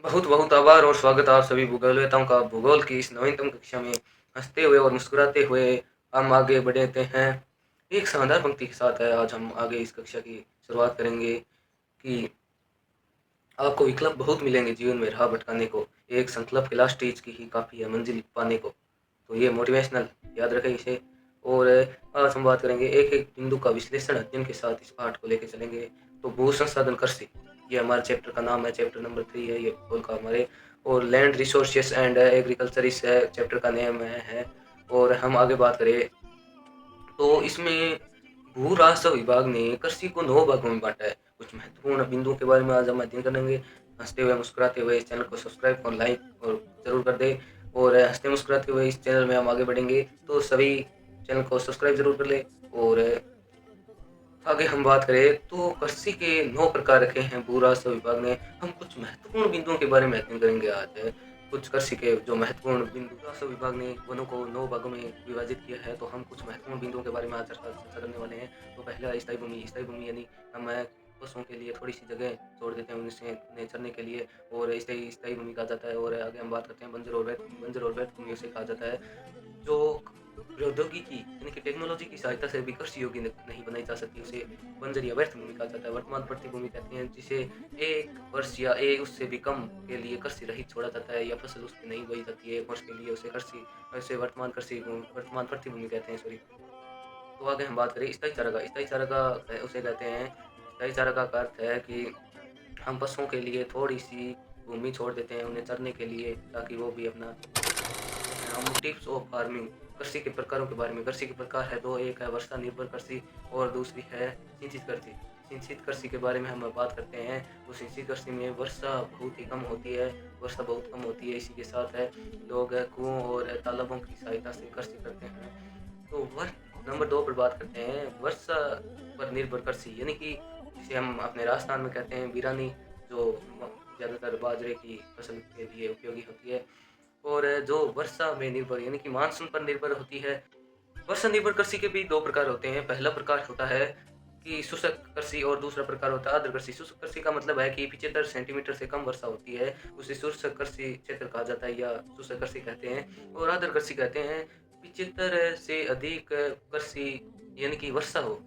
बहुत बहुत आभार और स्वागत है आप सभी भूगोलवेताओं का भूगोल की इस नवीनतम कक्षा में। हंसते हुए और मुस्कुराते हुए हम आगे बढ़ते हैं। एक शानदार पंक्ति के साथ है आज हम आगे इस कक्षा की शुरुआत करेंगे कि आपको विकल्प बहुत मिलेंगे जीवन में राह भटकाने को। एक संकल्प की लास्ट स्टेज की ही काफ़ी है मंजिल पाने को। तो ये मोटिवेशनल याद रखें इसे। और आज हम बात करेंगे एक एक बिंदु का विश्लेषण अध्ययन के साथ इस पाठ को लेकर चलेंगे। तो भू संसाधन कृषि, ये हमारे चैप्टर का नाम है, चैप्टर नंबर 3 है ये भूगोल का हमारे। और लैंड रिसोर्सेस एंड एग्रीकल्चर इस चैप्टर का नेम है। और हम आगे बात करें तो इसमें भू राजस्व विभाग ने कृषि को 9 भागों में बांटा है। कुछ महत्वपूर्ण बिंदुओं के बारे में आज हम अध्ययन करेंगे। हंसते हुए मुस्कुराते हुए इस चैनल को सब्सक्राइब और लाइक और जरूर कर दे। और हंसते मुस्कुराते हुए इस चैनल में हम आगे बढ़ेंगे तो सभी चैनल को सब्सक्राइब जरूर कर ले। और आगे हम बात करें तो कृषि के 9 प्रकार रखे हैं भू राजस्व विभाग ने। हम कुछ महत्वपूर्ण बिंदुओं के बारे में अध्ययन करेंगे आज। कुछ कृषि के जो महत्वपूर्ण बिंदु, राजस्व विभाग ने वनों को 9 भागों में विभाजित किया है। तो हम कुछ महत्वपूर्ण बिंदुओं के बारे में आज चर्चा करने वाले हैं। तो पहला स्थायी भूमि। स्थायी भूमि यानी हम पशुओं के लिए थोड़ी सी जगह छोड़ देते हैं उन्हें चरने के लिए, और स्थायी स्थायी भूमि कहा जाता है। और आगे हम बात करते हैं बंजर और व्यर्थ भूमि। बंजर और व्यर्थ भूमि उसे कहा जाता है जो प्रौद्योगिकी यानी कि टेक्नोलॉजी की सहायता से भी कृषि योग्य नहीं बनाई जा सकती, उसे बंजर या व्यर्थ भूमि कहा जाता है। वर्तमान प्रतिभूमि कहते हैं जिसे 1 वर्ष या उससे भी कम के लिए कृषि रहित छोड़ा जाता है या फसल उसकी नहीं बोई जाती है 1 वर्ष के लिए, उसे वर्तमान प्रतिभूमि कहते हैं, सॉरी। तो आगे हम बात करें स्थायी चारागाह। स्थायी चारागाह उसे कहते हैं, स्थायी चारागाह का अर्थ है कि हम पशुओं के लिए थोड़ी-सी भूमि छोड़ देते हैं उन्हें चरने के लिए, ताकि वो भी अपना। हम टिप्स ऑफ फार्मिंग, कृषि के प्रकारों के बारे में। कृषि के प्रकार है 2, एक है वर्षा निर्भर कृषि और दूसरी है सिंचित कृषि। सिंचित कृषि के बारे में हम बात करते हैं तो सिंचित कृषि में वर्षा बहुत ही कम होती है। वर्षा बहुत कम होती है, इसी के साथ है लोग कुओं और तालाबों की सहायता से कृषि करते हैं। तो वर्ष नंबर 2 पर बात करते हैं वर्षा पर निर्भर कृषि, यानी कि जिसे हम अपने राजस्थान में कहते हैं बिरानी, जो ज़्यादातर बाजरे की फसल के लिए उपयोगी होती है। और जो वर्षा में निर्भर यानी कि मानसून पर निर्भर होती है। वर्षा निर्भर कृषि के भी 2 प्रकार होते हैं। पहला प्रकार होता है कि शुष्क कृषि और दूसरा प्रकार होता है आर्द्र कृषि। शुष्क कृषि का मतलब है कि 75 सेंटीमीटर से कम वर्षा होती है, उसे शुष्क कृषि क्षेत्र कहा जाता है या शुष्क कृषि कहते हैं। और आर्द्र कृषि कहते हैं 75 से अधिक कृषि यानी कि वर्षा हो।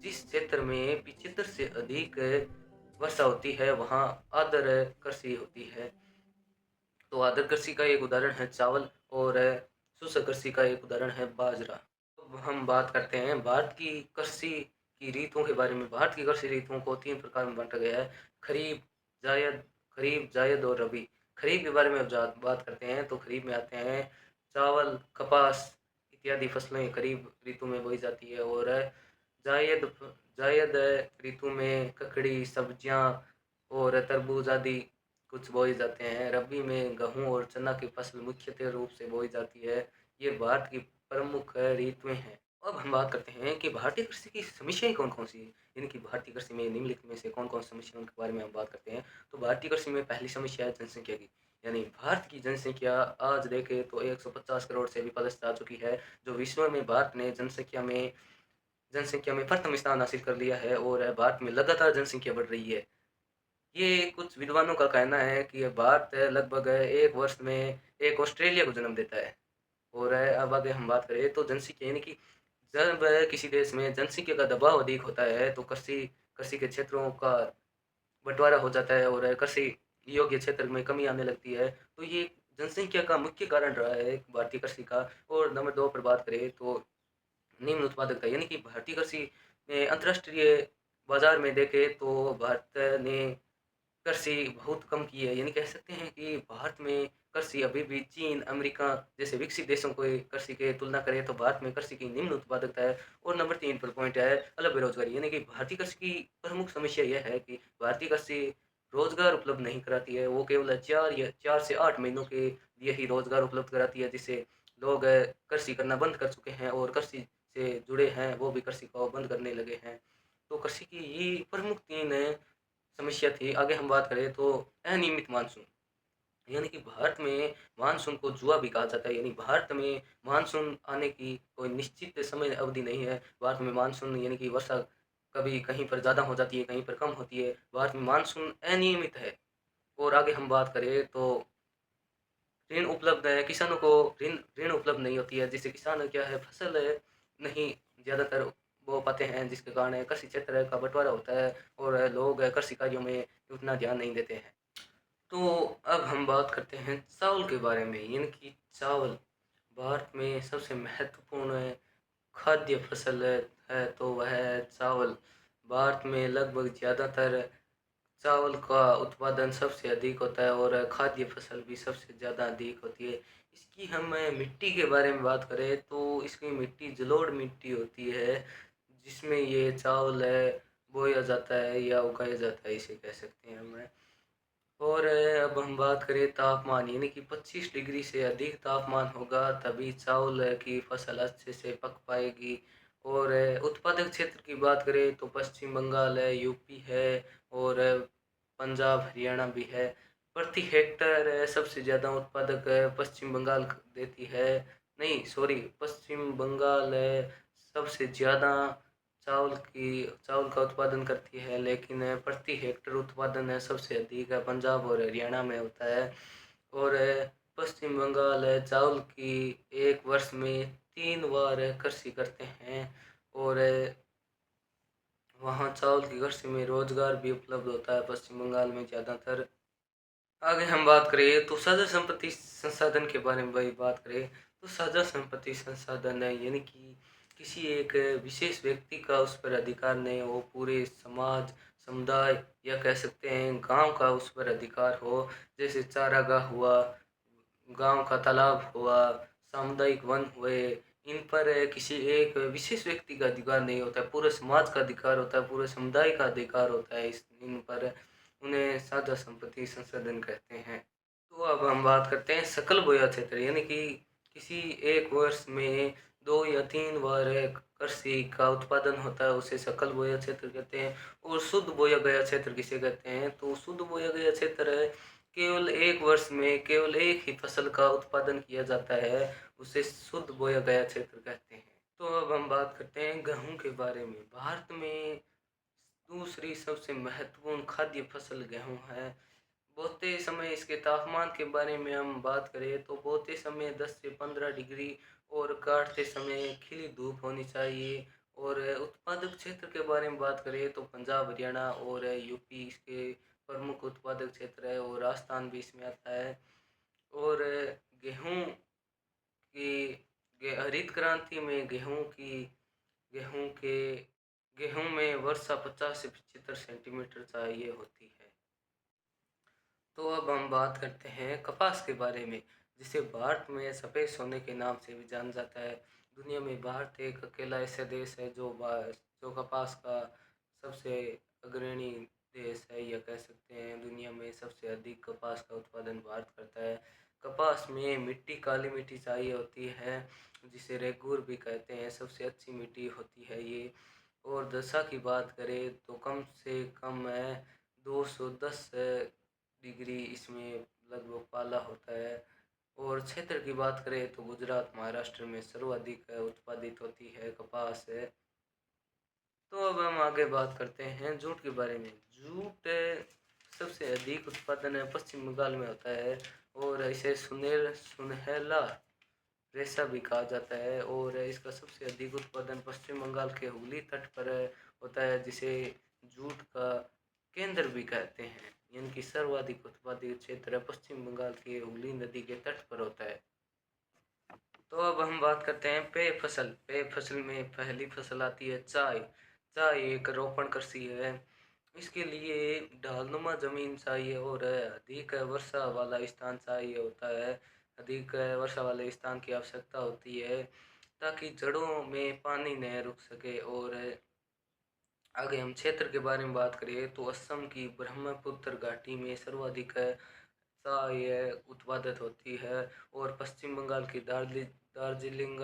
जिस क्षेत्र में 75 से अधिक वर्षा होती है, वहाँ आर्द्र कृषि होती है। तो आदर कृषि का एक उदाहरण है चावल और शुष्क कृषि का एक उदाहरण है बाजरा। अब हम बात करते हैं भारत की कृषि की रीतों के बारे में। भारत की कृषि रीतों को 3 प्रकार में बांटा गया है। खरीफ, जायद खरीफ, जायद और रबी। खरीफ के बारे में अब बात करते हैं तो खरीफ में आते हैं चावल, कपास इत्यादि फसलें खरीफ ऋतु में बोई जाती है। और जायद जायद ऋतु में ककड़ी, सब्जियां और तरबूज आदि कुछ बोए जाते हैं। रबी में गेहूँ और चना की फसल मुख्यतः रूप से बोई जाती है। ये भारत की प्रमुख ऋतुएँ हैं। अब हम बात करते हैं कि भारतीय कृषि की समस्याएँ कौन-कौन सी हैं? यानी कि भारतीय कृषि में निम्नलिखित में से कौन-कौन सी समस्या है उनके बारे में हम बात करते हैं। तो भारतीय कृषि में पहली समस्या है जनसंख्या की। यानी भारत की जनसंख्या आज देखें तो 150 करोड़ से भी प्लस जा चुकी है, जो विश्व में भारत ने जनसंख्या में प्रथम स्थान हासिल कर लिया है। और भारत में लगातार जनसंख्या बढ़ रही है। ये कुछ विद्वानों का कहना है कि ये भारत लगभग 1 वर्ष में एक ऑस्ट्रेलिया को जन्म देता है। और अब आगे हम बात करें तो जनसँख्या यानी कि जब किसी देश में जनसँख्या का दबाव अधिक होता है तो कृषि कृषि के क्षेत्रों का बँटवारा हो जाता है और कृषि योग्य क्षेत्र में कमी आने लगती है। तो ये जनसँख्या का मुख्य कारण रहा है भारतीय कृषि का। और नंबर 2 पर बात करें तो निम्न उत्पादकता, यानी कि भारतीय कृषि में अंतर्राष्ट्रीय बाज़ार में देखें तो भारत ने कृषि बहुत कम की है। यानी कह सकते हैं कि भारत में कृषि अभी भी चीन, अमेरिका जैसे विकसित देशों को कृषि के तुलना करें तो भारत में कृषि की निम्न उत्पादकता है। और नंबर 3 पर पॉइंट है अलग बेरोज़गारी, यानी कि भारतीय कृषि की प्रमुख समस्या यह है कि भारतीय कृषि रोज़गार उपलब्ध नहीं कराती है। वो केवल 4 से 8 महीनों के लिए ही रोज़गार उपलब्ध कराती है, जिससे लोग कृषि करना बंद कर चुके हैं और कृषि से जुड़े हैं, वो भी कृषि को बंद करने लगे हैं। तो कृषि की ये प्रमुख 3 समस्या थी। आगे हम बात करें तो अनियमित मानसून, यानी कि भारत में मानसून को जुआ भी कहा जाता है। यानी भारत में मानसून आने की कोई निश्चित समय अवधि नहीं है। भारत में मानसून यानी कि वर्षा कभी कहीं पर ज़्यादा हो जाती है, कहीं पर कम होती है। भारत में मानसून अनियमित है। और आगे हम बात करें तो ऋण उपलब्ध है, किसानों को ऋण ऋण उपलब्ध नहीं होती है, जिससे किसान क्या है फसल नहीं ज़्यादातर बो पाते हैं, जिसके कारण कृषि क्षेत्र का बंटवारा होता है और लोग कृषि कार्यों में उतना ध्यान नहीं देते हैं। तो अब हम बात करते हैं चावल के बारे में, यानी कि चावल भारत में सबसे महत्वपूर्ण खाद्य फसल है तो वह है चावल। भारत में लगभग ज़्यादातर चावल का उत्पादन सबसे अधिक होता है और खाद्य फसल भी सबसे ज़्यादा अधिक होती है। इसकी हम मिट्टी के बारे में बात करें तो इसकी मिट्टी जलोढ़ मिट्टी होती है, जिसमें ये चावल है बोया जाता है या उगाया जाता है, इसे कह सकते हैं हम। और अब हम बात करें तापमान, यानी कि 25 डिग्री से अधिक तापमान होगा तभी चावल की फसल अच्छे से पक पाएगी। और उत्पादक क्षेत्र की बात करें तो पश्चिम बंगाल है, यूपी है और पंजाब हरियाणा भी है। प्रति हेक्टर सबसे ज़्यादा उत्पादक पश्चिम बंगाल देती है, नहीं सॉरी, पश्चिम बंगाल सबसे ज़्यादा चावल का उत्पादन करती है, लेकिन प्रति हेक्टर उत्पादन सबसे अधिक पंजाब और हरियाणा में होता है। और पश्चिम बंगाल चावल की एक वर्ष में 3 बार कृषि करते हैं और वहाँ चावल की कृषि में रोजगार भी उपलब्ध होता है पश्चिम बंगाल में ज़्यादातर। आगे हम बात करें तो साझा संपत्ति संसाधन के बारे में भाई बात करें तो साझा संपत्ति संसाधन है, यानी कि किसी एक विशेष व्यक्ति का उस पर अधिकार नहीं हो, पूरे समाज समुदाय या कह सकते हैं गांव का उस पर अधिकार हो। जैसे चारागाह हुआ, गांव का तालाब हुआ, सामुदायिक वन हुए, इन पर किसी एक विशेष व्यक्ति का अधिकार नहीं होता है, पूरे समाज का अधिकार होता है, पूरे समुदाय का अधिकार होता है। इस इन पर उन्हें साझा संपत्ति संसाधन कहते हैं। तो अब हम बात करते हैं सकल बोया क्षेत्र, यानी कि किसी एक वर्ष में 2 या 3 बार कृषि का उत्पादन होता है, उसे सकल बोया क्षेत्र कहते हैं। और शुद्ध बोया गया क्षेत्र किसे कहते हैं, तो शुद्ध बोया गया क्षेत्र है केवल एक वर्ष में केवल एक ही फसल का उत्पादन किया जाता है, उसे शुद्ध बोया गया क्षेत्र कहते हैं। तो अब हम बात करते हैं गेहूं के बारे में। भारत में दूसरी सबसे महत्वपूर्ण खाद्य फसल गेहूं है। बोते समय इसके तापमान के बारे में हम बात करें तो बोते समय 10 से 15 डिग्री और काटते समय खिली धूप होनी चाहिए। और उत्पादक क्षेत्र के बारे में बात करें तो पंजाब हरियाणा और यूपी इसके प्रमुख उत्पादक क्षेत्र है और राजस्थान भी इसमें आता है। और गेहूं की हरित क्रांति में गेहूं के गेहूं में वर्षा 50 से 75 सेंटीमीटर चाहिए होती है। तो अब हम बात करते हैं कपास के बारे में, जिसे भारत में सफ़ेद सोने के नाम से भी जाना जाता है। दुनिया में भारत एक अकेला ऐसा देश है जो कपास का सबसे अग्रणी देश है, या कह सकते हैं दुनिया में सबसे अधिक कपास का उत्पादन भारत करता है। कपास में मिट्टी काली मिट्टी चाहिए होती है, जिसे रेगूर भी कहते हैं, सबसे अच्छी मिट्टी होती है ये। और दशा की बात करें तो कम से कम है 210 डिग्री इसमें लगभग पाला होता है। और क्षेत्र की बात करें तो गुजरात महाराष्ट्र में सर्वाधिक उत्पादित होती है कपास है। तो अब हम आगे बात करते हैं जूट के बारे में। जूट सबसे अधिक उत्पादन पश्चिम बंगाल में होता है और इसे सुनहला रेशा भी कहा जाता है। और इसका सबसे अधिक उत्पादन पश्चिम बंगाल के हुगली तट पर होता है, जिसे जूट का केंद्र भी कहते हैं, यानी कि सर्वाधिक उत्पादित क्षेत्र पश्चिम बंगाल के हुगली नदी के तट पर होता है। तो अब हम बात करते हैं पेय फसल। पेय फसल में पहली फसल आती है चाय। चाय एक रोपण कृषि है। इसके लिए ढालनुमा जमीन चाहिए और अधिक वर्षा वाला स्थान चाहिए होता है। अधिक वर्षा वाले स्थान की आवश्यकता होती है ताकि जड़ों में पानी न रुक सके। और आगे हम क्षेत्र के बारे में बात करें तो असम की ब्रह्मपुत्र घाटी में सर्वाधिक चाय उत्पादित होती है। और पश्चिम बंगाल की दार्जिलिंग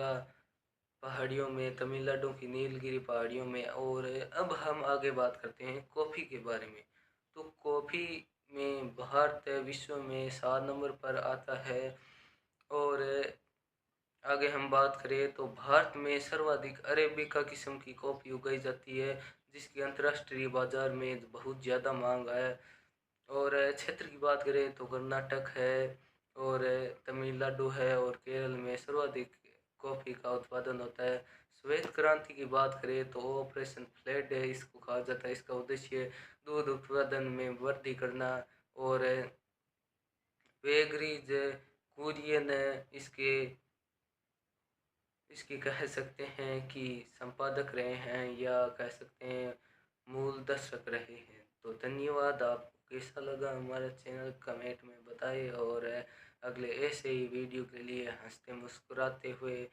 पहाड़ियों में, तमिलनाडु की नीलगिरी पहाड़ियों में। और अब हम आगे बात करते हैं कॉफ़ी के बारे में। तो कॉफ़ी में भारत विश्व में 7 नंबर पर आता है। और आगे हम बात करें तो भारत में सर्वाधिक अरेबिका किस्म की कॉफ़ी उगाई जाती है, जिसकी अंतर्राष्ट्रीय बाजार में बहुत ज़्यादा मांग है। और क्षेत्र की बात करें तो कर्नाटक है और तमिलनाडु है और केरल में सर्वाधिक कॉफ़ी का उत्पादन होता है। श्वेत क्रांति की बात करें तो ऑपरेशन फ्लड है इसको कहा जाता है। इसका उद्देश्य दूध उत्पादन में वृद्धि करना और वेगरीज कुरियन इसके इसकी कह सकते हैं कि संपादक रहे हैं या कह सकते हैं मूल दर्शक रहे हैं। तो धन्यवाद। आपको कैसा लगा हमारा चैनल कमेंट में बताएं और अगले ऐसे ही वीडियो के लिए हंसते मुस्कुराते हुए।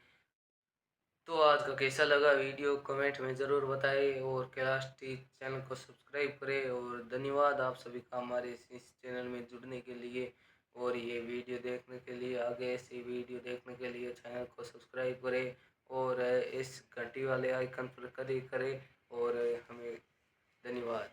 तो आज का कैसा लगा वीडियो कमेंट में ज़रूर बताएं और कैलास्टिक चैनल को सब्सक्राइब करें। और धन्यवाद आप सभी का हमारे इस चैनल में जुड़ने के लिए और ये वीडियो देखने के लिए। आगे ऐसी वीडियो देखने के लिए चैनल को सब्सक्राइब करें और इस घंटी वाले आइकन पर क्लिक करें और हमें धन्यवाद।